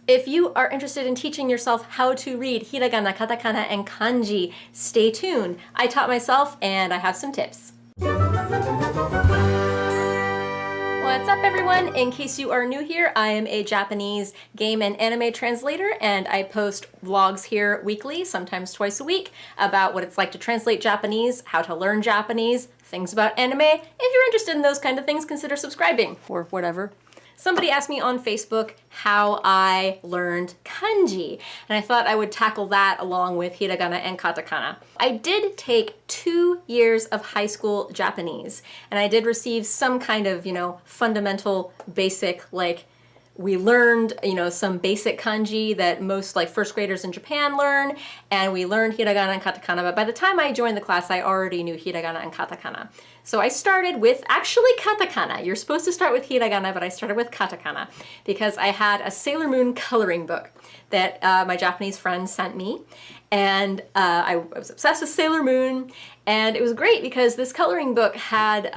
If you are interested in teaching yourself how to read hiragana, katakana, and kanji, stay tuned. I taught myself and I have some tips. What's up everyone? In case you are new here, I am a Japanese game and anime translator, and I post vlogs here weekly, sometimes twice a week, about what it's like to translate Japanese, how to learn Japanese, things about anime. If you're interested in those kind of things, consider subscribing, or whatever. Somebody asked me on Facebook how I learned kanji, and I thought I would tackle that along with hiragana and katakana. I did take 2 years of high school Japanese, and I did receive some kind of, fundamental basic, we learned, some basic kanji that most first graders in Japan learn, and we learned hiragana and katakana, but by the time I joined the class, I already knew hiragana and katakana. So I started with actually katakana. You're supposed to start with hiragana, but I started with katakana because I had a Sailor Moon coloring book that my Japanese friend sent me, and I was obsessed with Sailor Moon, and it was great because this coloring book had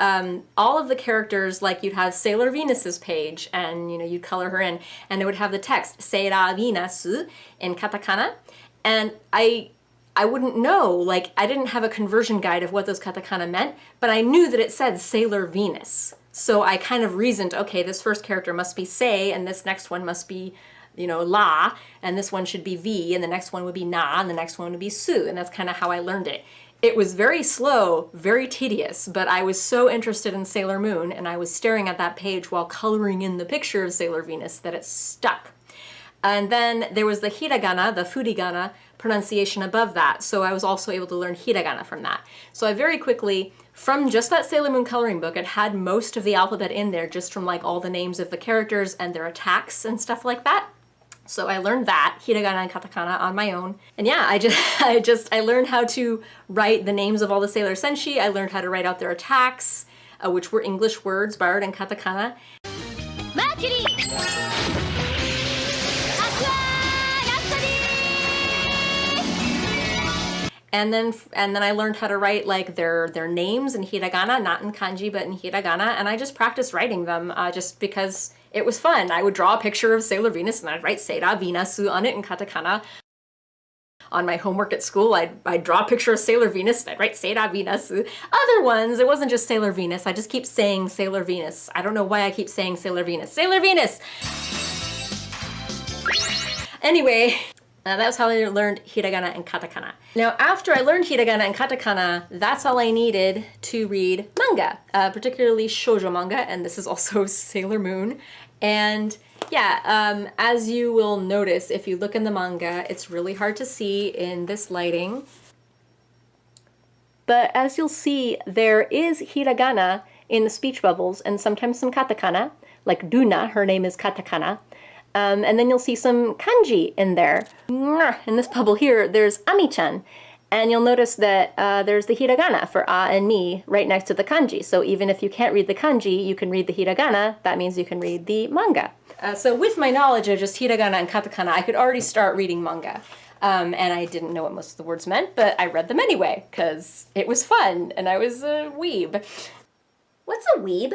all of the characters, you'd have Sailor Venus's page, and you'd color her in, and it would have the text Sailor Venus in katakana, and I wouldn't know, I didn't have a conversion guide of what those katakana meant, but I knew that it said Sailor Venus. So I kind of reasoned, okay, this first character must be Sei, and this next one must be, La, and this one should be V, and the next one would be Na, and the next one would be Su, and that's kind of how I learned it. It was very slow, very tedious, but I was so interested in Sailor Moon, and I was staring at that page while coloring in the picture of Sailor Venus that it stuck. And then there was the hiragana, the furigana pronunciation above that, so I was also able to learn hiragana from that. So I very quickly, from just that Sailor Moon coloring book, it had most of the alphabet in there just from all the names of the characters and their attacks and stuff like that. So I learned that, hiragana and katakana, on my own. And yeah, I learned how to write the names of all the Sailor Senshi. I learned how to write out their attacks, which were English words borrowed in katakana. Mercury! And then I learned how to write their names in hiragana, not in kanji, but in hiragana, and I just practiced writing them just because it was fun. I would draw a picture of Sailor Venus and I'd write Seira Venasu on it in katakana. On my homework at school, I'd draw a picture of Sailor Venus and I'd write Seira Venasu. Other ones, it wasn't just Sailor Venus, I just keep saying Sailor Venus. I don't know why I keep saying Sailor Venus. Sailor Venus! Anyway, that was how I learned hiragana and katakana. Now, after I learned hiragana and katakana, that's all I needed to read manga, particularly shoujo manga, and this is also Sailor Moon. And yeah, as you will notice, if you look in the manga, it's really hard to see in this lighting. But as you'll see, there is hiragana in the speech bubbles, and sometimes some katakana, like Duna, her name is katakana. And then you'll see some kanji in there. In this bubble here, there's Ami-chan. And you'll notice that there's the hiragana for a and ni right next to the kanji. So even if you can't read the kanji, you can read the hiragana. That means you can read the manga. So with my knowledge of just hiragana and katakana, I could already start reading manga. And I didn't know what most of the words meant, but I read them anyway, because it was fun, and I was a weeb. What's a weeb?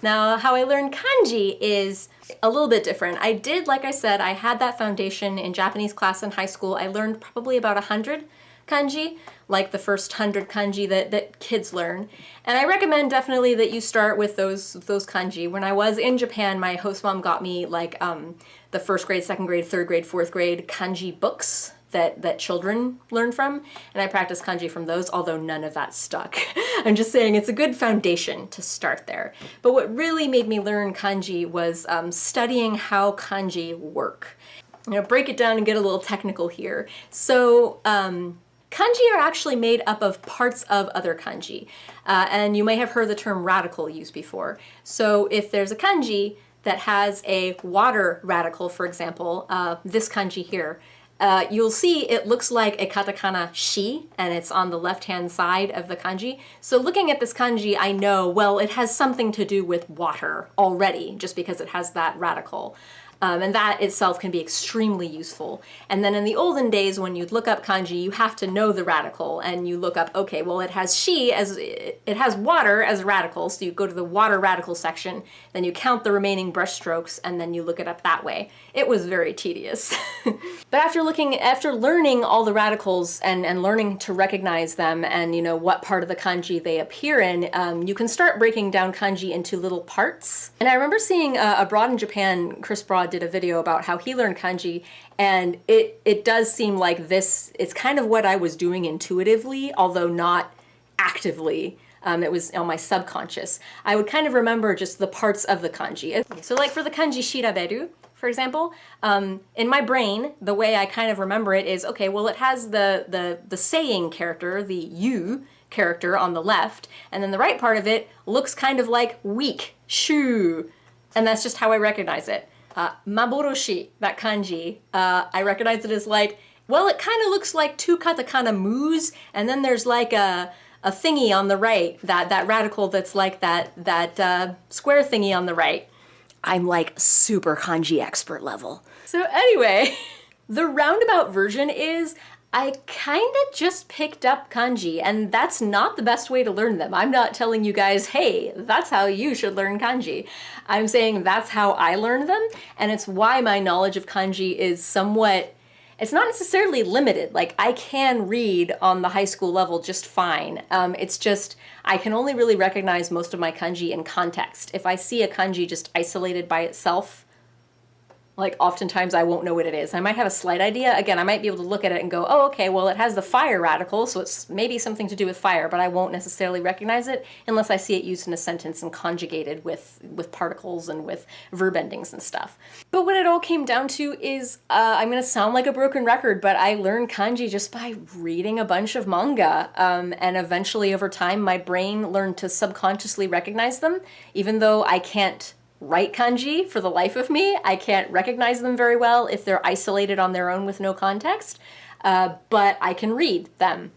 Now, how I learned kanji is a little bit different. I did, like I said, I had that foundation in Japanese class in high school. I learned probably about 100 kanji, like the first 100 kanji that kids learn. And I recommend definitely that you start with those kanji. When I was in Japan, my host mom got me the first grade, second grade, third grade, fourth grade kanji books that children learn from, and I practiced kanji from those, although none of that stuck. I'm just saying it's a good foundation to start there. But what really made me learn kanji was studying how kanji work. I'm gonna break it down and get a little technical here. So kanji are actually made up of parts of other kanji, and you may have heard the term radical used before. So if there's a kanji that has a water radical, for example, this kanji here, you'll see it looks like a katakana shi, and it's on the left-hand side of the kanji. So looking at this kanji, I know, well, it has something to do with water already, just because it has that radical. And that itself can be extremely useful. And then in the olden days, when you'd look up kanji, you have to know the radical, and you look up, okay, well, it has it has water as a radical, so you go to the water radical section, then you count the remaining brush strokes, and then you look it up that way. It was very tedious. But after learning all the radicals and learning to recognize them and, you know, what part of the kanji they appear in, you can start breaking down kanji into little parts. And I remember seeing abroad in Japan, Chris Broad did a video about how he learned kanji, and it does seem like it's kind of what I was doing intuitively, although not actively. It was on my subconscious. I would kind of remember just the parts of the kanji. So like for the kanji shiraberu, for example, in my brain, the way I kind of remember it is, okay, well, it has the saying character, the you character on the left, and then the right part of it looks kind of like weak, shu, and that's just how I recognize it. Maboroshi, that kanji, I recognize it as like, well, it kind of looks like two katakana moos, and then there's like a thingy on the right, that radical that's like that square thingy on the right. I'm like super kanji expert level. So anyway, the roundabout version is I kind of just picked up kanji, and that's not the best way to learn them. I'm not telling you guys, hey, that's how you should learn kanji. I'm saying that's how I learned them, and it's why my knowledge of kanji is somewhat, it's not necessarily limited. Like, I can read on the high school level just fine. It's just, I can only really recognize most of my kanji in context. If I see a kanji just isolated by itself, like oftentimes I won't know what it is. I might have a slight idea. Again, I might be able to look at it and go, oh, okay, well, it has the fire radical, so it's maybe something to do with fire, but I won't necessarily recognize it unless I see it used in a sentence and conjugated with particles and with verb endings and stuff. But what it all came down to is, I'm gonna sound like a broken record, but I learned kanji just by reading a bunch of manga. And eventually over time, my brain learned to subconsciously recognize them, even though I can't write kanji for the life of me. I can't recognize them very well if they're isolated on their own with no context, but I can read them.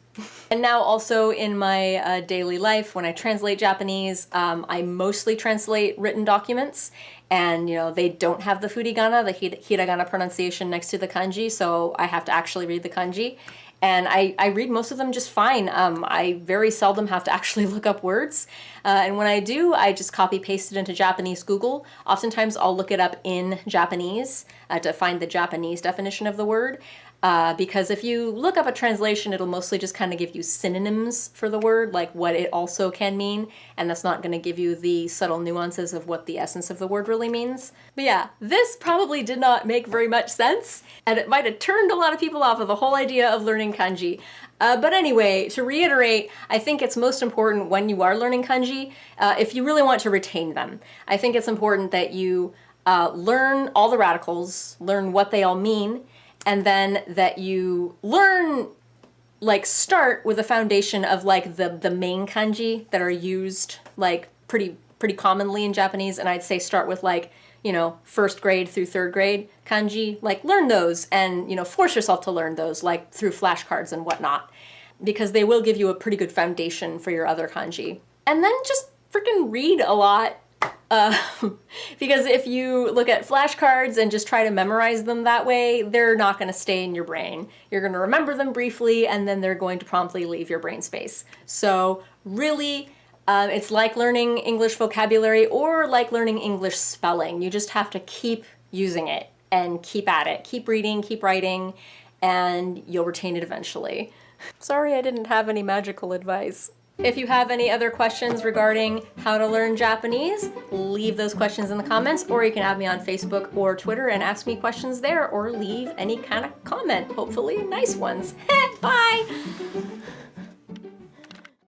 And now also in my daily life, when I translate Japanese, I mostly translate written documents, and you know, they don't have the furigana, the hiragana pronunciation next to the kanji, so I have to actually read the kanji. And I read most of them just fine. I very seldom have to actually look up words. And when I do, I just copy paste it into Japanese Google. Oftentimes I'll look it up in Japanese to find the Japanese definition of the word. Because if you look up a translation, it'll mostly just kind of give you synonyms for the word, like what it also can mean, and that's not going to give you the subtle nuances of what the essence of the word really means. But yeah, this probably did not make very much sense, and it might have turned a lot of people off of the whole idea of learning kanji. But anyway, to reiterate, I think it's most important when you are learning kanji, if you really want to retain them. I think it's important that you learn all the radicals, learn what they all mean, and then that you learn, like, start with a foundation of like the main kanji that are used like pretty commonly in Japanese, and I'd say start with like, you know, 1st grade through 3rd grade kanji, like learn those and, you know, force yourself to learn those like through flashcards and whatnot, because they will give you a pretty good foundation for your other kanji. And then just freaking read a lot. Because if you look at flashcards and just try to memorize them that way, they're not going to stay in your brain. You're going to remember them briefly, and then they're going to promptly leave your brain space. So really, it's like learning English vocabulary or like learning English spelling. You just have to keep using it and keep at it. Keep reading, keep writing, and you'll retain it eventually. Sorry I didn't have any magical advice. If you have any other questions regarding how to learn Japanese, leave those questions in the comments, or you can add me on Facebook or Twitter and ask me questions there, or leave any kind of comment, hopefully nice ones. Bye!